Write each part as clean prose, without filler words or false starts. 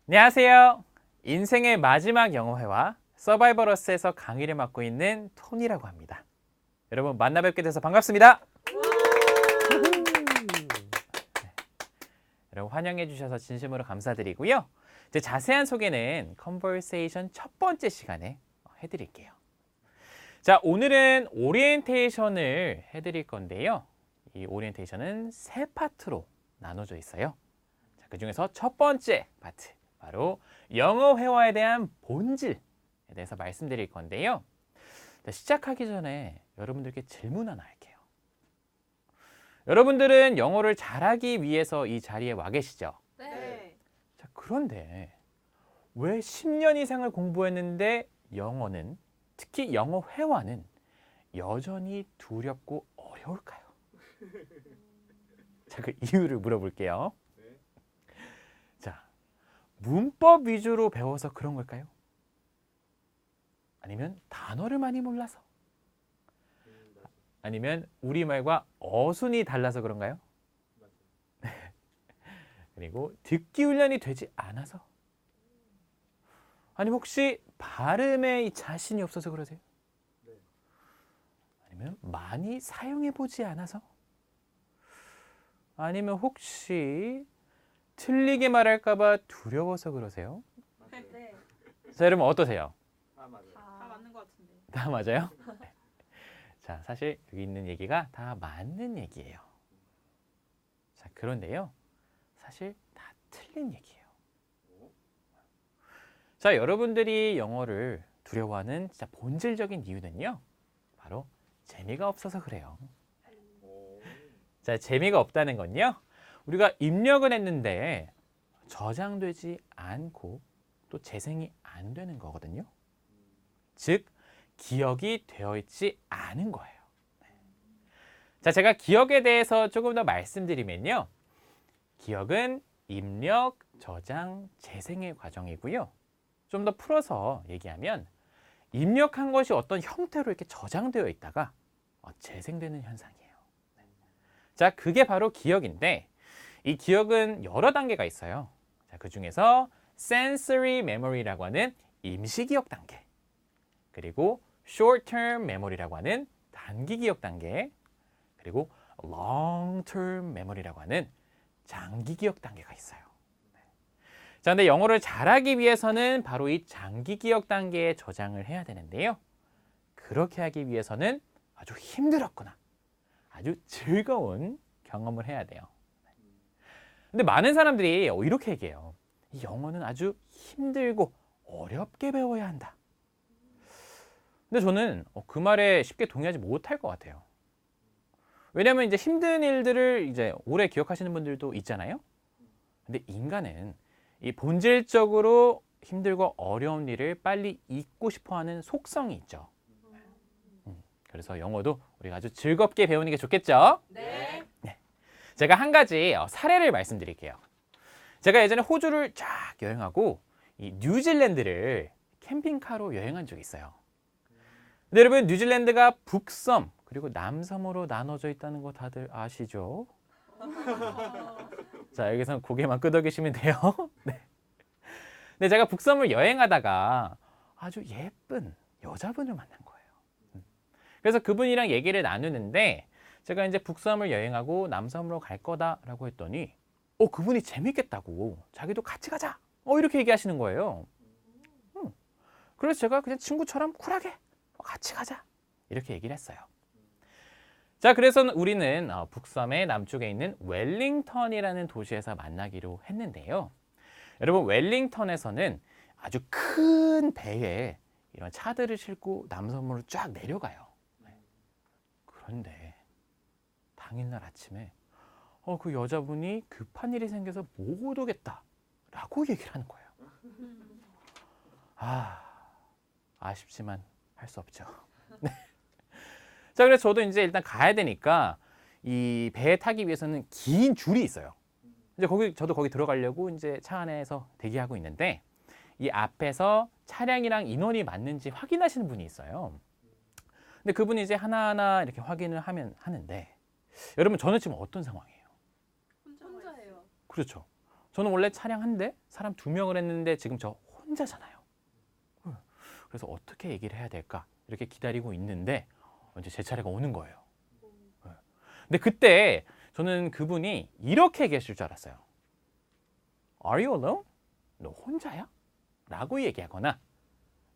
안녕하세요. 인생의 마지막 영어회화 서바이벌어스에서 강의를 맡고 있는 톤이라고 합니다. 여러분 만나 뵙게 돼서 반갑습니다. 여러분 환영해 주셔서 진심으로 감사드리고요. 이제 자세한 소개는 컨버세이션 첫 번째 시간에 해드릴게요. 자, 오늘은 오리엔테이션을 해드릴 건데요. 이 오리엔테이션은 세 파트로 나눠져 있어요. 자, 그 중에서 첫 번째 파트, 바로 영어 회화에 대한 본질에 대해서 말씀드릴 건데요. 자, 시작하기 전에 여러분들께 질문 하나 할게요. 여러분들은 영어를 잘하기 위해서 이 자리에 와 계시죠? 네. 자, 그런데 왜 10년 이상을 공부했는데 영어는, 특히 영어 회화는 여전히 두렵고 어려울까요? 자, 그 이유를 물어볼게요. 자, 문법 위주로 배워서 그런 걸까요? 아니면 단어를 많이 몰라서? 아니면 우리말과 어순이 달라서 그런가요? 그리고 듣기 훈련이 되지 않아서? 아니면 혹시 발음에 자신이 없어서 그러세요? 아니면 많이 사용해 보지 않아서? 아니면 혹시 틀리게 말할까 봐 두려워서 그러세요? 네. 자, 여러분 어떠세요? 다 맞는 것 같은데. 다 맞아요? 네. 자, 사실 여기 있는 얘기가 다 맞는 얘기예요. 자, 그런데요. 사실 다 틀린 얘기예요. 자, 여러분들이 영어를 두려워하는 진짜 본질적인 이유는요. 바로 재미가 없어서 그래요. 자, 재미가 없다는 건요. 우리가 입력을 했는데 저장되지 않고 또 재생이 안 되는 거거든요. 즉, 기억이 되어 있지 않은 거예요. 자, 제가 기억에 대해서 조금 더 말씀드리면요. 기억은 입력, 저장, 재생의 과정이고요. 좀 더 풀어서 얘기하면 입력한 것이 어떤 형태로 이렇게 저장되어 있다가 재생되는 현상이에요. 자, 그게 바로 기억인데 이 기억은 여러 단계가 있어요. 자, 그 중에서 sensory memory라고 하는 임시 기억 단계, 그리고 short-term memory라고 하는 단기 기억 단계, 그리고 long-term memory라고 하는 장기 기억 단계가 있어요. 자, 근데 영어를 잘하기 위해서는 바로 이 장기 기억 단계에 저장을 해야 되는데요. 그렇게 하기 위해서는 아주 힘들었거나 아주 즐거운 경험을 해야 돼요. 근데 많은 사람들이 이렇게 얘기해요. 이 영어는 아주 힘들고 어렵게 배워야 한다. 근데 저는 그 말에 쉽게 동의하지 못할 것 같아요. 왜냐하면 이제 힘든 일들을 이제 오래 기억하시는 분들도 있잖아요. 근데 인간은 이 본질적으로 힘들고 어려운 일을 빨리 잊고 싶어하는 속성이 있죠. 그래서 영어도 우리가 아주 즐겁게 배우는 게 좋겠죠? 네. 제가 한 가지 사례를 말씀드릴게요. 제가 예전에 호주를 쫙 여행하고 이 뉴질랜드를 캠핑카로 여행한 적이 있어요. 근데 여러분, 뉴질랜드가 북섬 그리고 남섬으로 나눠져 있다는 거 다들 아시죠? 자, 여기서 고개만 끄덕이시면 돼요. 네. 근데 제가 북섬을 여행하다가 아주 예쁜 여자분을 만난 거예요. 그래서 그분이랑 얘기를 나누는데 제가 이제 북섬을 여행하고 남섬으로 갈 거다라고 했더니 그분이 재밌겠다고 자기도 같이 가자 이렇게 얘기하시는 거예요. 그래서 제가 그냥 친구처럼 쿨하게 같이 가자 이렇게 얘기를 했어요. 자, 그래서 우리는 북섬의 남쪽에 있는 웰링턴이라는 도시에서 만나기로 했는데요. 여러분, 웰링턴에서는 아주 큰 배에 이런 차들을 싣고 남섬으로 쫙 내려가요. 그런데 당일날 아침에 그 여자분이 급한 일이 생겨서 못 오겠다라고 얘기를 하는 거예요. 아쉽지만 할 수 없죠. 네. 자, 그래서 저도 이제 일단 가야 되니까 이 배에 타기 위해서는 긴 줄이 있어요. 이제 저도 거기 들어가려고 이제 차 안에서 대기하고 있는데 이 앞에서 차량이랑 인원이 맞는지 확인하시는 분이 있어요. 근데 그분이 이제 하나하나 이렇게 확인을 하는데 여러분, 저는 지금 어떤 상황이에요? 혼자예요. 그렇죠. 저는 원래 차량 한 대, 사람 2명을 했는데 지금 저 혼자잖아요. 그래서 어떻게 얘기를 해야 될까? 이렇게 기다리고 있는데 이제 제 차례가 오는 거예요. 근데 그때 저는 그분이 이렇게 얘기하실 줄 알았어요. Are you alone? 너 혼자야? 라고 얘기하거나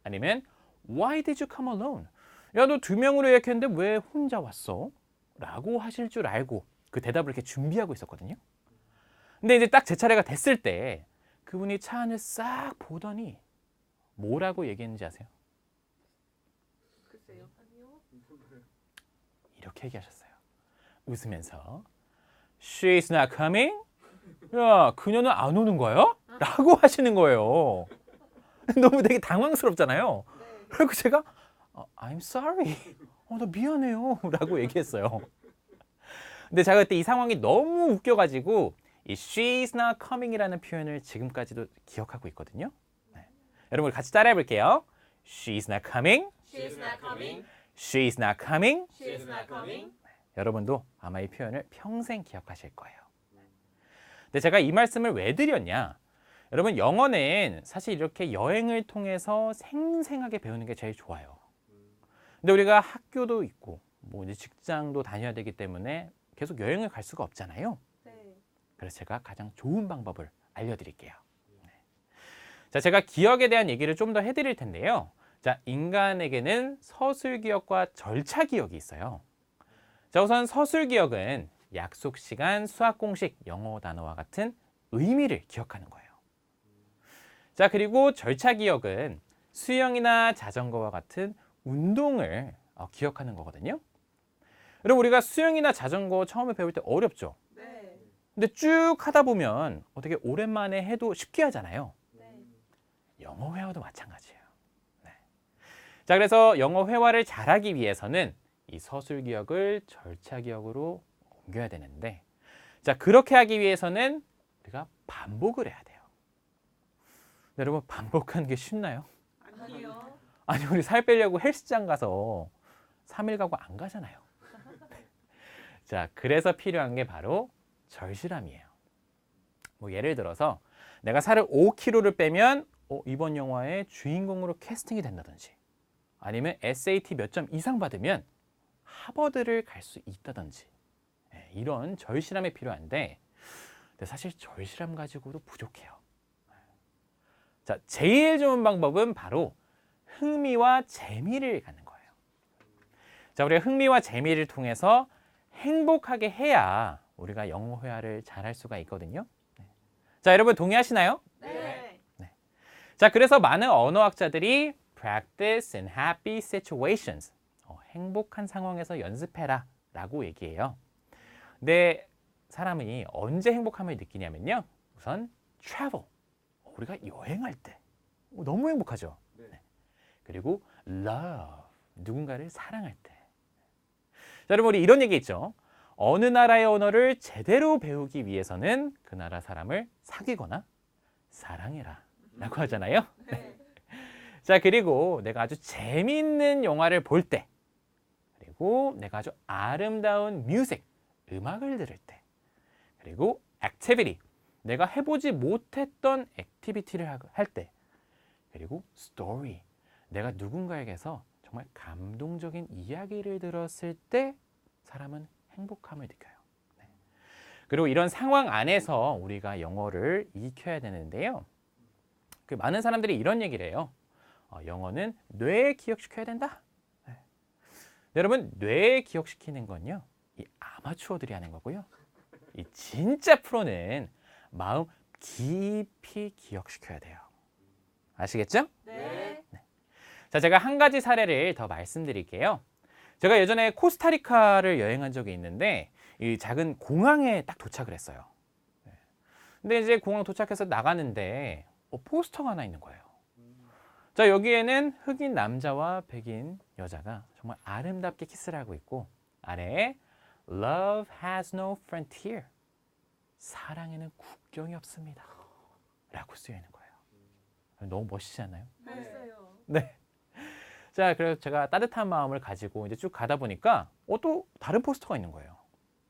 아니면 Why did you come alone? 야, 너 2명으로 예약했는데 왜 혼자 왔어? 라고 하실 줄 알고 그 대답을 이렇게 준비하고 있었거든요. 근데 이제 딱 제 차례가 됐을 때 그분이 차 안을 싹 보더니 뭐라고 얘기했는지 아세요? 글쎄요. 아니요. 이렇게 얘기하셨어요. 웃으면서 She's not coming? 야, 그녀는 안 오는 거야? 라고 하시는 거예요. 너무 되게 당황스럽잖아요. 네. 그리고 제가 I'm sorry. 나 미안해요. 라고 얘기했어요. 근데 제가 그때 이 상황이 너무 웃겨가지고 이 She's not coming이라는 표현을 지금까지도 기억하고 있거든요. 네. 여러분 같이 따라해 볼게요. She's not coming. She's not coming. She's not coming. She's not coming. 여러분도 아마 이 표현을 평생 기억하실 거예요. 근데 제가 이 말씀을 왜 드렸냐? 여러분 영어는 사실 이렇게 여행을 통해서 생생하게 배우는 게 제일 좋아요. 근데 우리가 학교도 있고 뭐 이제 직장도 다녀야 되기 때문에 계속 여행을 갈 수가 없잖아요. 네. 그래서 제가 가장 좋은 방법을 알려드릴게요. 네. 자, 제가 기억에 대한 얘기를 좀 더 해드릴 텐데요. 자, 인간에게는 서술 기억과 절차 기억이 있어요. 자, 우선 서술 기억은 약속 시간, 수학 공식, 영어 단어와 같은 의미를 기억하는 거예요. 자, 그리고 절차 기억은 수영이나 자전거와 같은 운동을 기억하는 거거든요. 여러분 우리가 수영이나 자전거 처음에 배울 때 어렵죠? 네. 근데 쭉 하다 보면 어떻게 오랜만에 해도 쉽게 하잖아요. 네. 영어 회화도 마찬가지예요. 네. 자, 그래서 영어 회화를 잘하기 위해서는 이 서술 기억을 절차 기억으로 옮겨야 되는데, 자, 그렇게 하기 위해서는 우리가 반복을 해야 돼요. 근데 여러분 반복하는 게 쉽나요? 아니요. 아니 우리 살 빼려고 헬스장 가서 3일 가고 안 가잖아요. 자, 그래서 필요한 게 바로 절실함이에요. 뭐 예를 들어서 내가 살을 5kg를 빼면 이번 영화의 주인공으로 캐스팅이 된다든지 아니면 SAT 몇 점 이상 받으면 하버드를 갈 수 있다든지 이런 절실함이 필요한데 근데 사실 절실함 가지고도 부족해요. 자, 제일 좋은 방법은 바로 흥미와 재미를 갖는 거예요. 자, 우리가 흥미와 재미를 통해서 행복하게 해야 우리가 영어 회화를 잘할 수가 있거든요. 자, 여러분 동의하시나요? 네. 자, 그래서 많은 언어학자들이 practice in happy situations, 행복한 상황에서 연습해라 라고 얘기해요. 근데 사람이 언제 행복함을 느끼냐면요. 우선 travel, 우리가 여행할 때 너무 행복하죠. 네. 그리고 love, 누군가를 사랑할 때. 자, 여러분 우리 이런 얘기 있죠. 어느 나라의 언어를 제대로 배우기 위해서는 그 나라 사람을 사귀거나 사랑해라 라고 하잖아요. 네. 자, 그리고 내가 아주 재미있는 영화를 볼 때, 그리고 내가 아주 아름다운 뮤직, 음악을 들을 때, 그리고 activity, 내가 해보지 못했던 액티비티를 할 때, 그리고 story, 내가 누군가에게서 정말 감동적인 이야기를 들었을 때 사람은 행복함을 느껴요. 네. 그리고 이런 상황 안에서 우리가 영어를 익혀야 되는데요. 그 많은 사람들이 이런 얘기를 해요. 영어는 뇌에 기억시켜야 된다. 네. 여러분 뇌에 기억시키는 건요. 이 아마추어들이 하는 거고요. 이 진짜 프로는 마음 깊이 기억시켜야 돼요. 아시겠죠? 네. 자, 제가 한 가지 사례를 더 말씀드릴게요. 제가 예전에 코스타리카를 여행한 적이 있는데 이 작은 공항에 딱 도착을 했어요. 근데 이제 공항 도착해서 나가는데 포스터가 하나 있는 거예요. 자, 여기에는 흑인 남자와 백인 여자가 정말 아름답게 키스를 하고 있고 아래에 Love has no frontier. 사랑에는 국경이 없습니다. 라고 쓰여 있는 거예요. 너무 멋지지 않나요? 했어요. 네. 자, 그래서 제가 따뜻한 마음을 가지고 이제 쭉 가다 보니까 또 다른 포스터가 있는 거예요.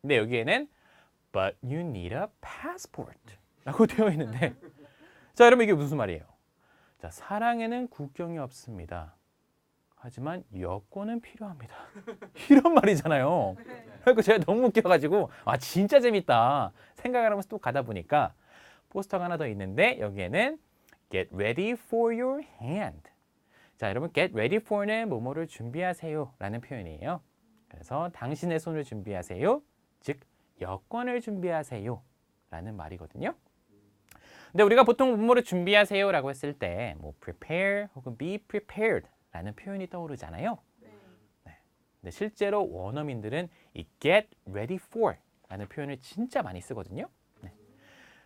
근데 여기에는 But you need a passport. 라고 되어 있는데 자, 여러분 이게 무슨 말이에요? 자, 사랑에는 국경이 없습니다. 하지만 여권은 필요합니다. 이런 말이잖아요. 그래서 제가 너무 웃겨가지고 아 진짜 재밌다 생각을 하면서 또 가다 보니까 포스터가 하나 더 있는데 여기에는 Get ready for your hand. 자, 여러분 get ready for는 뭐뭐를 준비하세요 라는 표현이에요. 그래서 당신의 손을 준비하세요. 즉 여권을 준비하세요 라는 말이거든요. 근데 우리가 보통 뭐뭐를 준비하세요 라고 했을 때 뭐 prepare 혹은 be prepared 라는 표현이 떠오르잖아요. 네. 근데 실제로 원어민들은 이 get ready for 라는 표현을 진짜 많이 쓰거든요. 네.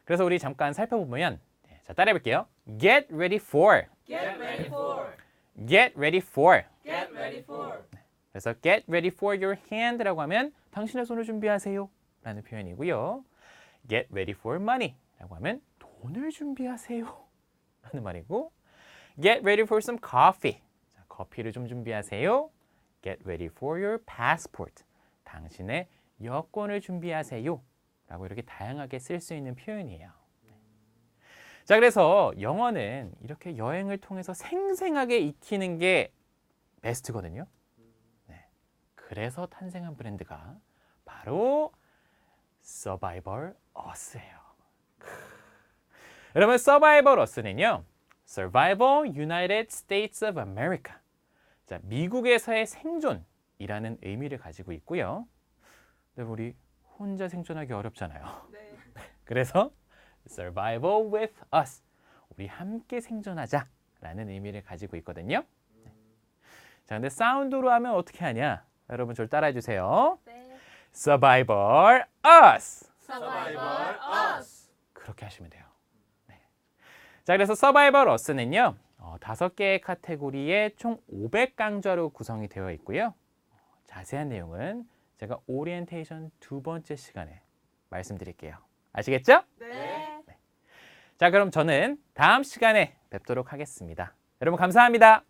그래서 우리 잠깐 살펴보면 자, 따라해볼게요. Get ready for. Get ready for. Get ready for. Get ready for. 그래서 get ready for your hand라고 하면 당신의 손을 준비하세요 라는 표현이고요. Get ready for money 라고 하면 돈을 준비하세요 라는 말이고 Get ready for some coffee. 자, 커피를 좀 준비하세요. Get ready for your passport. 당신의 여권을 준비하세요 라고 이렇게 다양하게 쓸 수 있는 표현이에요. 자, 그래서 영어는 이렇게 여행을 통해서 생생하게 익히는 게 베스트거든요. 네. 그래서 탄생한 브랜드가 바로 Survivor Us예요. 여러분, Survivor Us는요, Survival United States of America. 자, 미국에서의 생존이라는 의미를 가지고 있고요. 근데 우리 혼자 생존하기 어렵잖아요. 네. 그래서 Survival with us. 우리 함께 생존하자라는 의미를 가지고 있거든요. 자, 근데 사운드로 하면 어떻게 하냐? 여러분 저를 따라해 주세요. 네. Survivor us. Survivor us. 그렇게 하시면 돼요. 네. 자, 그래서 Survivor us는요. 5개의 카테고리에 총 500강좌로 구성이 되어 있고요. 자세한 내용은 제가 오리엔테이션 2번째 시간에 말씀드릴게요. 아시겠죠? 네. 자, 그럼 저는 다음 시간에 뵙도록 하겠습니다. 여러분 감사합니다.